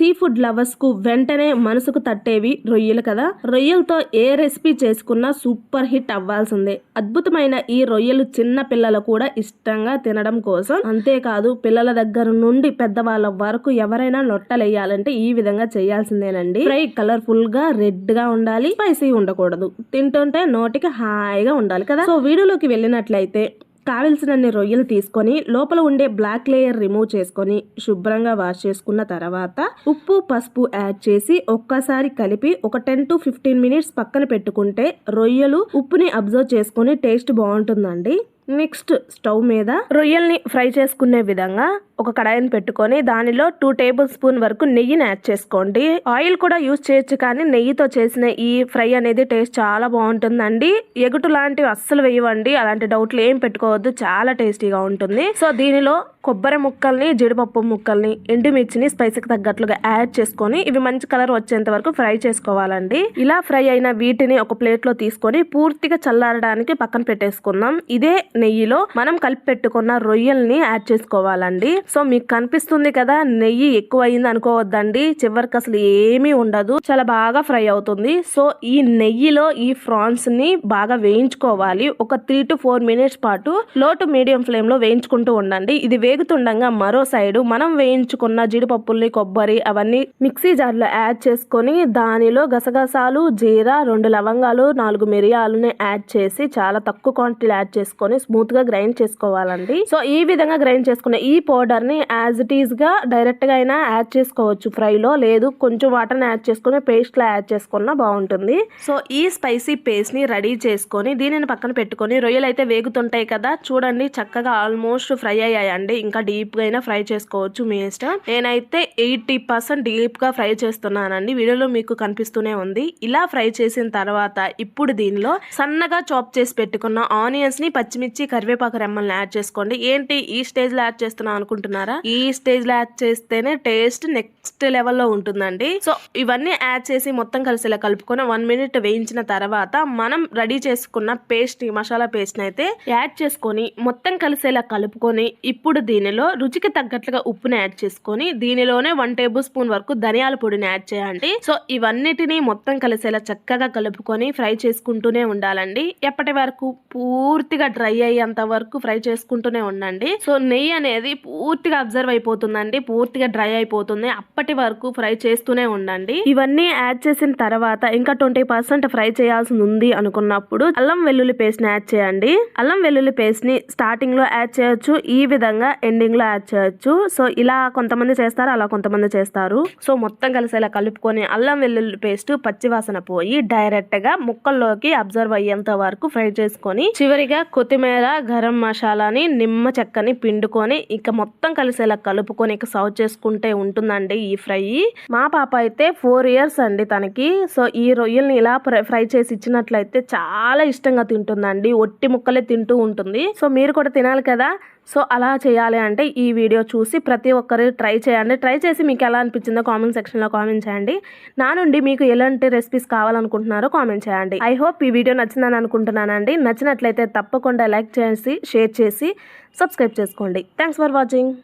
Sea food lovers కు వెంటనే మనసుకు తట్టేవి రొయ్యలు కదా. రొయ్యలతో ఏ రెసిపీ చేసుకున్నా సూపర్ హిట్ అవ్వాల్సిందే. అద్భుతమైన ఈ రొయ్యలు చిన్న పిల్లలు కూడా ఇష్టంగా తినడం కోసం, అంతేకాదు పిల్లల దగ్గర నుండి పెద్దవాళ్ళ వరకు ఎవరైనా లొట్టలేయాలంటే ఈ విధంగా చేయాల్సిందేనండి. ఫ్రై కలర్ఫుల్ గా రెడ్ గా ఉండాలి, స్పైసీ ఉండకూడదు, తింటుంటే నోటికి హాయిగా ఉండాలి కదా. సో వీడియోలోకి వెళ్ళినట్లయితే కావలసినన్ని రొయ్యలు తీసుకొని లోపల ఉండే బ్లాక్ లేయర్ రిమూవ్ చేసుకొని శుభ్రంగా వాష్ చేసుకున్న తర్వాత ఉప్పు పసుపు యాడ్ చేసి ఒక్కసారి కలిపి ఒక 10 to 15 మినిట్స్ పక్కన పెట్టుకుంటే రొయ్యలు ఉప్పుని అబ్జర్వ్ చేసుకొని టేస్ట్ బాగుంటుందండి. నెక్స్ట్ స్టవ్ మీద రొయ్యల్ని ఫ్రై చేసుకునే విధంగా ఒక కడాయిని పెట్టుకొని దానిలో 2 టేబుల్ స్పూన్ వరకు నెయ్యిని యాడ్ చేసుకోండి. ఆయిల్ కూడా యూజ్ చేయొచ్చు, కానీ నెయ్యితో చేసిన ఈ ఫ్రై అనేది టేస్ట్ చాలా బాగుంటుందండి. ఎగుటు లాంటివి అస్సలు వేయవండి, అలాంటి డౌట్లు ఏం పెట్టుకోవద్దు, చాలా టేస్టీగా ఉంటుంది. సో దీనిలో కొబ్బరి ముక్కల్ని, జీడిపప్పు ముక్కల్ని, ఎండుమిర్చిని స్పైసీకి తగ్గట్లుగా యాడ్ చేసుకొని ఇవి మంచి కలర్ వచ్చేంత వరకు ఫ్రై చేసుకోవాలండి. ఇలా ఫ్రై అయిన వీటిని ఒక ప్లేట్ లో తీసుకొని పూర్తిగా చల్లారడానికి పక్కన పెట్టేసుకుందాం. ఇదే నెయ్యిలో మనం కలిపి పెట్టుకున్న రొయ్యల్ని యాడ్ చేసుకోవాలండి. సో మీకు కనిపిస్తుంది కదా, నెయ్యి ఎక్కువ అయింది అనుకోవద్దండి, చివరికి అసలు ఏమీ ఉండదు, చాలా బాగా ఫ్రై అవుతుంది. సో ఈ నెయ్యిలో ఈ ఫ్రాన్స్ ని బాగా వేయించుకోవాలి. ఒక 3 to 4 మినిట్స్ పాటు లో టు మీడియం ఫ్లేమ్ లో వేయించుకుంటూ ఉండండి. ఇది వేగుతుండగా మరో సైడ్ మనం వేయించుకున్న జీడిపప్పుల్ని, కొబ్బరి అవన్నీ మిక్సీ జార్ లో యాడ్ చేసుకొని దానిలో గసగసాలు, జీరా, 2 లవంగాలు, 4 మిరియాలని యాడ్ చేసి చాలా తక్కువ క్వాంటిటీలో యాడ్ చేసుకొని స్మూత్ గా గ్రైండ్ చేసుకోవాలండి. సో ఈ విధంగా గ్రైండ్ చేసుకున్న ఈ పౌడర్ ని యాజ్ ఇట్ ఈస్ గా డైరెక్ట్ గా అయినా యాడ్ చేసుకోవచ్చు ఫ్రైలో, లేదు కొంచెం వాటర్ ని యాడ్ చేసుకుని పేస్ట్ లా యాడ్ చేసుకున్నా బాగుంటుంది. సో ఈ స్పైసీ పేస్ట్ ని రెడీ చేసుకొని దీనిని పక్కన పెట్టుకొని రొయ్యలు అయితే వేగుతుంటాయి కదా, చూడండి చక్కగా ఆల్మోస్ట్ ఫ్రై అయ్యాయండి. ఇంకా డీప్ గా అయినా ఫ్రై చేసుకోవచ్చు, మీ ఇష్టం. నేనైతే 80% డీప్ గా ఫ్రై చేస్తున్నానండి, వీడియోలో మీకు కనిపిస్తూనే ఉంది. ఇలా ఫ్రై చేసిన తర్వాత ఇప్పుడు దీనిలో సన్నగా చాప్ చేసి పెట్టుకున్న ఆనియన్స్ ని, పచ్చిమిర్చి, కరివేపాకు రెమ్మల్ని యాడ్ చేసుకోండి. ఏంటి ఈ స్టేజ్ లో యాడ్ చేస్తున్నా అనుకుంటున్నారా? ఈ స్టేజ్ లో యాడ్ చేస్తేనే టేస్ట్ నెక్స్ట్ లెవెల్ లో ఉంటుందండి. సో ఇవన్నీ యాడ్ చేసి మొత్తం కలిసేలా కలుపుకొని 1 మినిట్ వేయించిన తర్వాత మనం రెడీ చేసుకున్న పేస్ట్, మసాలా పేస్ట్ అయితే యాడ్ చేసుకొని మొత్తం కలిసేలా కలుపుకొని ఇప్పుడు దీనిలో రుచికి తగ్గట్లుగా ఉప్పుని యాడ్ చేసుకొని దీనిలోనే 1 టేబుల్ స్పూన్ వరకు ధనియాల పొడిని యాడ్ చేయండి. సో ఇవన్నిటిని మొత్తం కలిసేలా చక్కగా కలుపుకొని ఫ్రై చేసుకుంటూనే ఉండాలండి. ఎప్పటి వరకు? పూర్తిగా డ్రై అయ్యేంత వరకు ఫ్రై చేసుకుంటూనే ఉండండి. సో నెయ్యి అనేది పూర్తిగా అబ్జర్వ్ అయిపోతుందండి, పూర్తిగా డ్రై అయిపోతుంది, అప్పటి వరకు ఫ్రై చేస్తూనే ఉండండి. ఇవన్నీ యాడ్ చేసిన తర్వాత ఇంకా 20% ఫ్రై చేయాల్సి ఉంది అనుకున్నప్పుడు అల్లం వెల్లుల్లి పేస్ట్ ని యాడ్ చేయండి. అల్లం వెల్లుల్లి పేస్ట్ ని స్టార్టింగ్ లో యాడ్ చేయొచ్చు, ఈ విధంగా ఎండింగ్ లో యాడ్ చేయొచ్చు. సో ఇలా కొంతమంది చేస్తారు, అలా కొంతమంది చేస్తారు. సో మొత్తం కలిసేలా కలుపుకొని అల్లం వెల్లుల్లి పేస్ట్ పచ్చివాసన పోయి డైరెక్ట్ గా ముక్కల్లోకి అబ్జర్వ్ అయ్యేంత వరకు ఫ్రై చేసుకొని చివరిగా కొత్తిమీర, గరం మసాలాని, నిమ్మ చెక్కని పిండుకొని ఇక మొత్తం కలిసేలా కలుపుకొని ఇక సర్వ్ చేసుకుంటే ఉంటుందండి ఈ ఫ్రై. మా పాప అయితే 4 years అండి తనకి. సో ఈ రొయ్యల్ని ఇలా ఫ్రై చేసి ఇచ్చినట్లయితే చాలా ఇష్టంగా తింటుందండి, ఒట్టి ముక్కలే తింటూ ఉంటుంది. సో మీరు కూడా తినాలి కదా. సో అలా చేయాలి అంటే ఈ వీడియో చూసి ప్రతి ఒక్కరు ట్రై చేయండి. ట్రై చేసి మీకు ఎలా అనిపించిందో కామెంట్ సెక్షన్లో కామెంట్ చేయండి. నా నుండి మీకు ఎలాంటి రెసిపీస్ కావాలనుకుంటున్నారో కామెంట్ చేయండి. ఐ హోప్ ఈ వీడియో నచ్చిందని అనుకుంటున్నానండి. నచ్చినట్లయితే తప్పకుండా లైక్ చేసి, షేర్ చేసి, సబ్స్క్రైబ్ చేసుకోండి. Thanks for watching.